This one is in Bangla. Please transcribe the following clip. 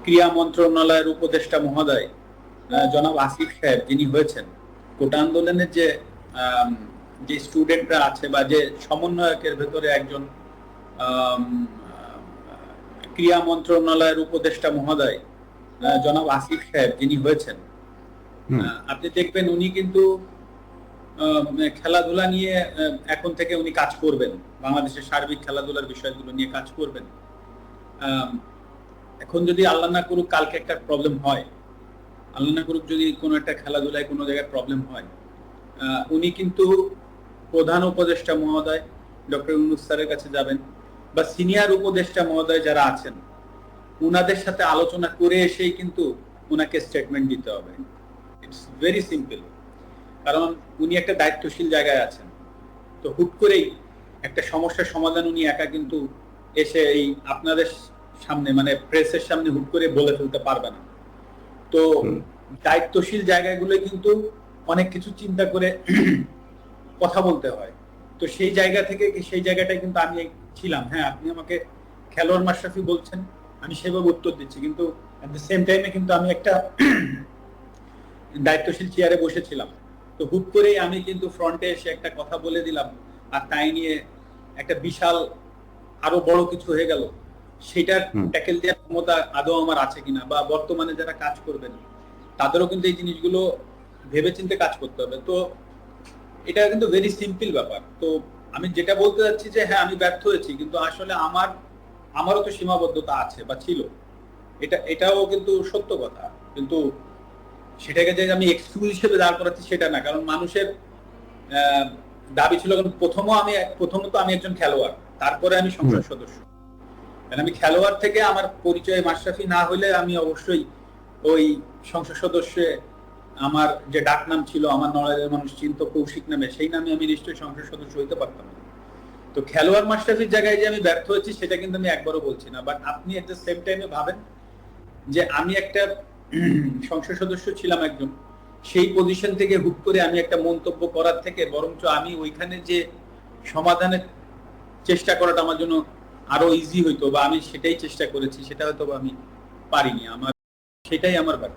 ক্রীড়া মন্ত্রণালয়ের উপদেষ্টা মহোদয় জনাব আসিফ সাহেব যিনি হয়েছেন, কোটা আন্দোলনের যে স্টুডেন্টরা আছে বা যে সমন্বয়কের ভেতরে একজন ক্রীড়া মন্ত্রণালয়ের উপদেষ্টা মহোদয় জনাব আসিফ সাহেব যিনি হয়েছেন, আপনি দেখবেন উনি কিন্তু খেলাধুলা নিয়ে এখন থেকে উনি কাজ করবেন, বাংলাদেশের সার্বিক খেলাধুলার বিষয়গুলো নিয়ে কাজ করবেন। এখন যদি আল্লাহ না করুক কালকে একটা প্রবলেম হয়, আল্লাহ না করুক যদি কোনো একটা খেলাধুলায় কোনো জায়গায় প্রবলেম হয়, উনি কিন্তু প্রধান উপদেষ্টা মহোদয় ডক্টর ইউনূস স্যারের কাছে যাবেন বা সিনিয়র উপদেষ্টা মহোদয় যারা আছেন উনাদের সাথে আলোচনা করে এসেই কিন্তু উনাকে স্টেটমেন্ট দিতে হবে। ইটস ভেরি সিম্পল, কারণ উনি একটা দায়িত্বশীল জায়গায় আছেন। তো হুট করেই একটা সমস্যার সমাধান উনি একা কিন্তু এসে এই আপনাদের সামনে মানে প্রেসের সামনে হুট করে বলে ফেলতে পারবে না। তো দায়িত্বশীল জায়গাগুলো কিন্তু অনেক কিছু চিন্তা করে কথা বলতে হয়। তো সেই জায়গা থেকে সেই জায়গাটাই কিন্তু আমি ছিলাম। হ্যাঁ, আপনি আমাকে খেলোয়াড় মাশরাফি বলছেন, আমি সেভাবে উত্তর দিচ্ছি, কিন্তু এট দ্য সেম টাইমে কিন্তু আমি একটা দায়িত্বশীল চেয়ারে বসেছিলাম। তো হুট করেই আমি কিন্তু ফ্রন্টে এসে একটা কথা বলে দিলাম, আর তাই নিয়ে একটা বিশাল আরো বড় কিছু হয়ে গেল। সেটার ট্যাকেল দেওয়ার ক্ষমতা আদৌ আমার আছে কিনা, বা বর্তমানে যারা কাজ করবেন তাদেরও কিন্তু এই জিনিসগুলো ভেবেচিন্তে কাজ করতে হবে। তো এটা কিন্তু ভেরি সিম্পল ব্যাপার। তো আমি যেটা বলতে চাচ্ছি যে হ্যাঁ, আমি ব্যর্থ হয়েছি, কিন্তু আসলে আমারও তো সীমাবদ্ধতা আছে বা ছিল, এটাও কিন্তু সত্য কথা। কিন্তু সেটাকে যে আমি এক্সকিউজ হিসেবে দাঁড় করাচ্ছি সেটা না, কারণ মানুষের দাবি ছিল, প্রথমত আমি একজন খেলোয়াড়, তারপরে আমি সংসদ সদস্য। আমি খেলোয়াড় থেকে আমার পরিচয় মাশরাফি না হলে আমি অবশ্যই ওই সংসদ সদস্যে আমার যে ডাক নাম ছিল, আমার নড়াইলের মানুষ চিন্ত কৌশিক নামে, সেই নামে আমি নিশ্চয়ই সংসদ সদস্য হইতে পারতাম না। তো খেলোয়াড় মাশরাফির জায়গায় যে আমি ব্যর্থ হয়েছি সেটা কিন্তু আমি একবারও বলছি না। বাট আপনি এট দ্য সেম টাইমে ভাবেন যে আমি একটা সংসদ সদস্য ছিলাম একজন, সেই পজিশন থেকে হুট করে আমি একটা মন্তব্য করার থেকে বরঞ্চ আমি ওইখানে যে সমাধানের চেষ্টা করাটা আমার জন্য আরো ইজি হইতো, বা আমি সেটাই চেষ্টা করেছি, সেটা হয়তো আমি পারিনি। সেটাই আমার ব্যাপার।